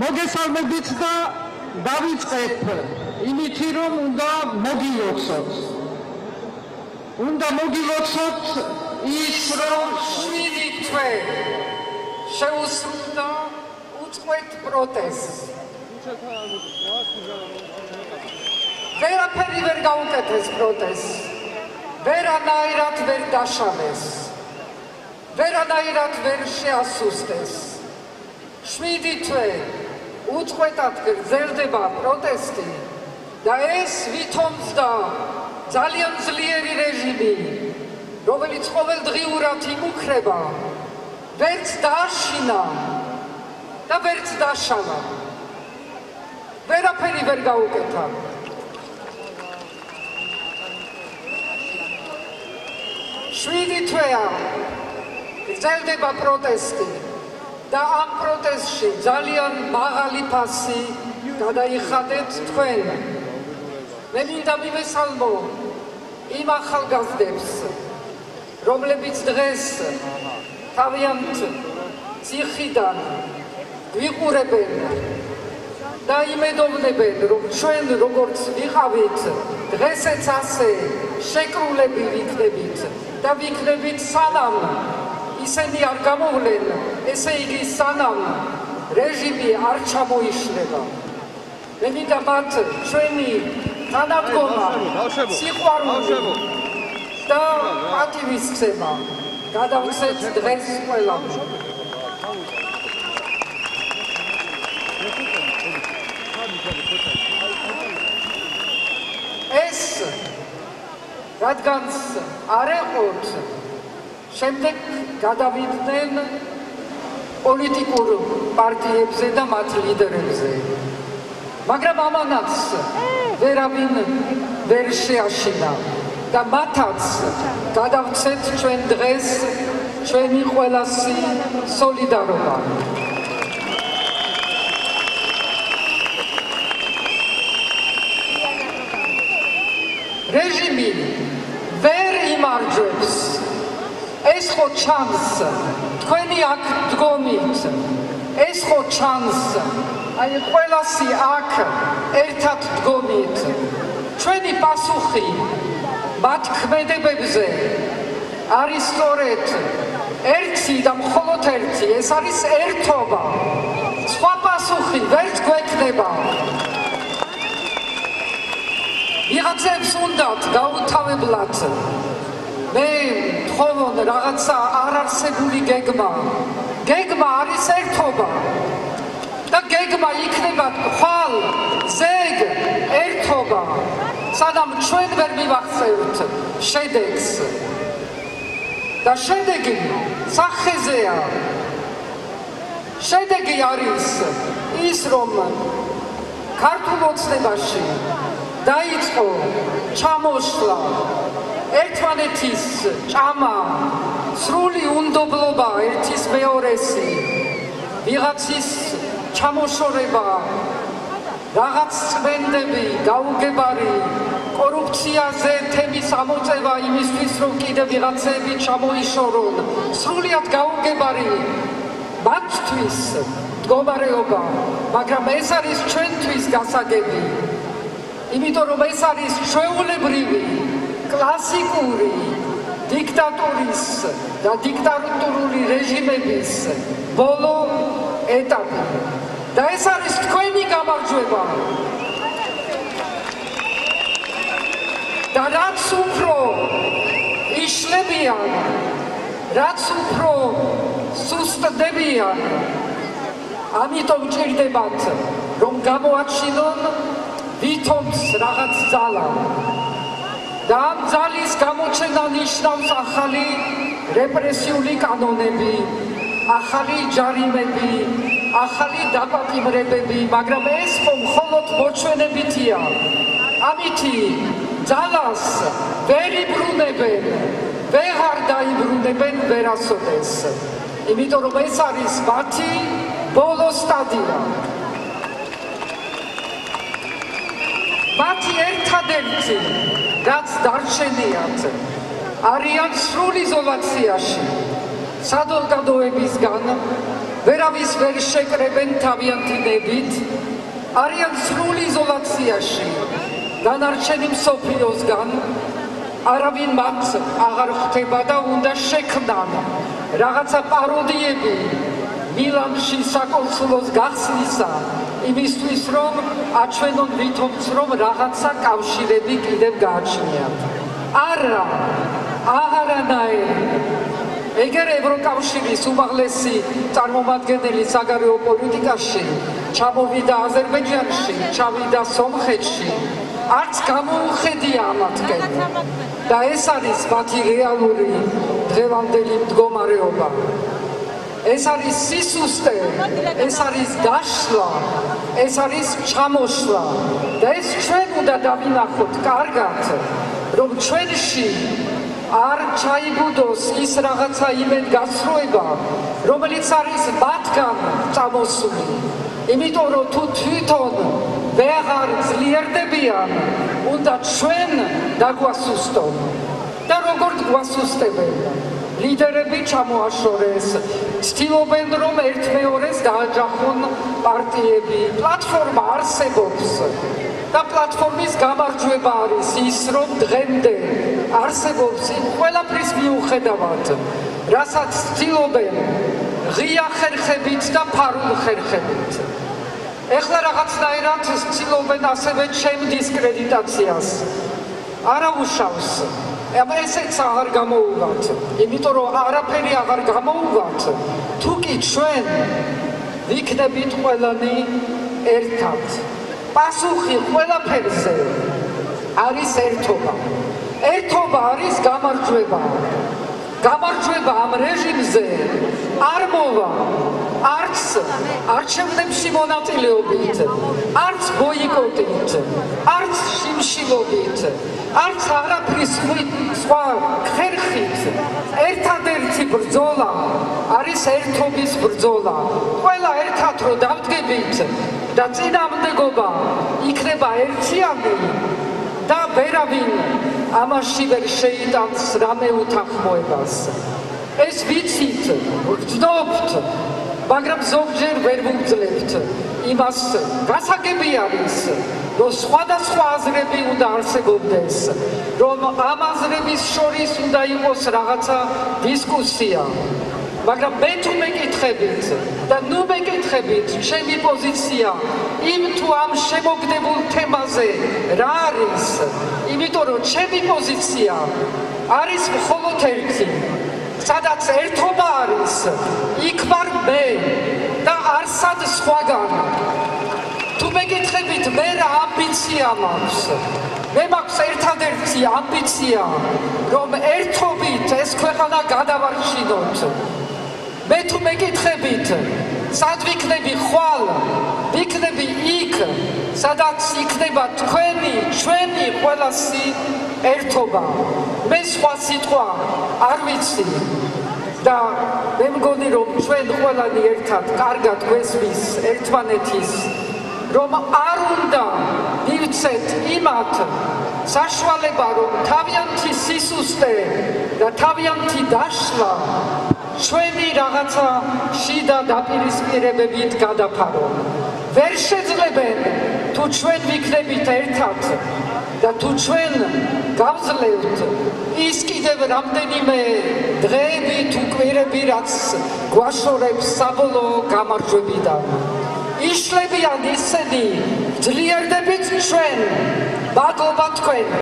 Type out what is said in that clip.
მოგესალმებით და დავიწყეთ იმითი რომ უნდა მოგილოცოთ ის რომ 7 თვე შეუსრულდა უწყვეტ პროტესტს ვერაფერი ვერ გაუკეთეს პროტესტს ვერანაირად ვერ დაშალეს ვერანაირად ვერ შეასუსტეს 7 თვე უწყვეტად გრძელდება პროტესტი და ეს ვითომსდა ძალიან ძლიერი რეჟიმი რომელიც ყოველდღიურად იმუქრება ვერც დააშინა და ვერც დაშალა ვერაფერი ვერ გაუკეთა 7 თვეა გრძელდება პროტესტი და ამ პროტესტში ძალიან მაღალი ფასი გადაიხადეთ თქვენ. მე მინდა მივესალმო იმ ახალგაზრდებს, რომლებიც დღეს თავიანთ ციხიდან ვიყურებენ და იმედოვნებენ, რომ ჩვენ როგორც ვიყავით, დღესაც ასე შეკრულები ვიქნებით და ვიქნებით სანამ ისინი არ გამოვლენ, ესე იგი სანამ რეჟიმი არ ჩამოიშლება. მე მინდა მათ ჩვენი თანადგომა, სიყვარული და პატივისცემა გადავცეთ დღეს ყველამ. ეს რადგანაც არ ეყოთ შემდეგ გადავიდნენ პოლიტიკურ პარტიებზე და მათ ლიდერებზე. მაგრამ ამანაც ვერავინ ვერ შეაშინა და მათაც გადავცეთ ჩვენ დღეს ჩვენი ყველასი სოლიდარობა. რეჟიმი ვერ იმარჯვებს ეს ხო ჩანს თქვენი აქ დგომით ეს ხო ჩანს აი ყველასი აქ ერთად დგომით ჩვენი პასუხი მათ ქმედებებზე არის სწორედ ერთი და მხოლოდ ერთი ეს არის ერთობა სხვა პასუხი ვერც გვექნება ვიღაცებს უნდათ გაუთავებლად მე თხოვონ რაღაცა არარსებული გეგმა არის ერთობა და გეგმა იქნება ხვალ ზეგ ერთობა სანამ ჩვენ ვერ მივახცევთ შედეგს და შედეგი სახეზეა შედეგი არის ის რომ ქართულ ოცნებაში დაიწყო ჩამოშლა ერთმანეთის ჭამა სრული უნდობლობა ერთის მეორესი ვიღაცის ჩამოშორება რაღაც წმენდები გაუგებარი კორუფციაზე თემის ამოწევა იმისთვის რომ კიდე ვიღაცები ჩამოიშორონ სრულიად გაუგებარი მათთვის მდგომარეობა მაგრამ ეს არის ჩვენთვის გასაგები იმიტომ რომ ეს არის ჩვეულებრივი კლასიკური დიქტატურის და დიქტატურული რეჟიმების ბოლო ეტაპი და ეს არის თქვენი გამარჯვება და რაც უფრო იშლებიან რაც უფრო სუსტდებიან ამიტომ ჭირდებათ რომ გამოაჩინონ ვითომს რაღაც ძალა და ამ ძალის გამოჩენა ნიშნავს ახალი რეპრესიული კანონები, ახალი ჯარიმები, ახალი დაპატიმრებები, მაგრამ ეს მხოლოდ მოჩვენებითია. ამითი ძალას ვერ იბრუნებენ, ვეღარ დაიბრუნებენ ვერასოდეს. იმიტომ რომ ეს არის მათი ბოლო სტადია. მათი ერთადერთი რაც დარჩენიათ არიან სრულ იზოლაციაში. სადოლგადოებისგან ვერავის ვერ შეკრებენ თავიანთი ნებით, არიან სრულ იზოლაციაში. დანარჩენი მსოფლიოსგან არავინ მათ აღარ ხვდება და უნდა შექმნან რაღაცა პაროდიები მილანში საკონსულოს გახსნისა, იმისთვის რომ აჩვენონ ვითომც რომ რაღაცა კავშირები კიდევ გააჩნიათ. არა, აღარანაირი. ეგერ ევროკავშირის უმაღლესი წარმომადგენელი საგარეო პოლიტიკაში ჩამოვიდა აზერბაიჯანში, ჩავიდა სომხეთში, არც გამოუხედია ამათგან. და ეს არის მათი რეალური დღევანდელი მდგომარეობა. ეს არის სისუსტე, ეს არის დაშლა, ეს არის ჩამოშლა და ეს ჩვენ უნდა დავინახოთ კარგად, რომ ჩვენში არ ჩაიბუდოს ის რაღაცა იმედგაცრუება, რომელიც არის მათგან წამოსული. იმიტომ რომ თუ თვითონ ვეღარ ძლიერდებიან, უნდა ჩვენ დაგვასუსტონ. და როგორ გვასუსტებენ? ლიდერები ჩამოაშორეს, ცდილობენ რომ ერთმეორეს დააჯახონ პარტიები, პლატფორმა არსებობს. და პლატფორმის გამარჯვება არის ის, რომ დღემდე არსებობს იმ ყველაფრის მიუხედავად, რასაც ცდილობენ ღია ხერხებით და ფარულ ხერხებით. ეხლა რაღაცნაირად ცდილობენ ასევე ჩემ დისკრედიტაციას. არა უშავს. ესეც აღარ გამოუვათ, იმიტომ რომ არაფერი აღარ გამოუვათ, თუ კი ჩვენ ვიქნებით ყველანი ერთად. პასუხი ყველაფერზე არის ერთობა. ერთობა არის გამარჯვება. გამარჯვება ამ რეჟიმზე არ მოვა არც არჩევნებში მონაწილეობით, არც ბოიკოტით, არც შიმშილობით, არც არაფრის სხვა ხერხით. ერთადერთი ბრძოლა არის ერთობის ბრძოლა. ყველა ერთად რო დავდგებით და წინააღმდეგობა იქნება ერთიანი და ვერავინ ამაში ვერ შეიტანს რამე უთანხმოებას. ეს ვიცით, ვგრძნობთ, მაგრამ ზოგჯერ ვერ ვუძლებთ. იმას გასაგები არის, რომ სხვადასხვა აზრები უნდა არსებობდეს, რომ ამ აზრების შორის უნდა იყოს რაღაცა დისკუსია. მაგრამ მე თუ მეკითხებით და ნუ მეკითხებით ჩემი პოზიცია იმ თუ ამ შემოგდებულ თემაზე რა არის, იმიტომ რომ ჩემი პოზიცია არის მხოლოდ ერთი, სადაც ერთობა არის, იქ ვარ მე და არსად სხვაგან. თუ მეკითხებით მე რა ამბიცია მაქვს, მე მაქვს ერთადერთი ამბიცია, რომ ერთობით ეს ქვეყანა გადავარჩინოთ. მე თუ მეკითხებით, სად ვიქნები ხვალ, ვიქნები იქ, სადაც იქნება თქვენი, ჩვენი ყველასი ერთობა. მე სხვა სიტყვა არ ვიცი და მე მგონი რომ ჩვენ ყველანი ერთად კარგად გვესმის ერთმანეთის, რომ არ უნდა მივცეთ იმათ საშუალება, რომ თავიანთი სისუსტე და თავიანთი დაშლა ჩვენი რაღაცა შიდა დაპირისპირებებით გადაფარონ. ვერ შეძლებენ თუ ჩვენ ვიქნებით ერთად და თუ ჩვენ გავძლევთ ის კიდევ რამდენიმე დღეები თუ კვირები, რაც გვაშორებს საბოლოო გამარჯვებიდან. იშლებიან ისინი, ძლიერდებით ჩვენ, მადლობა თქვენ.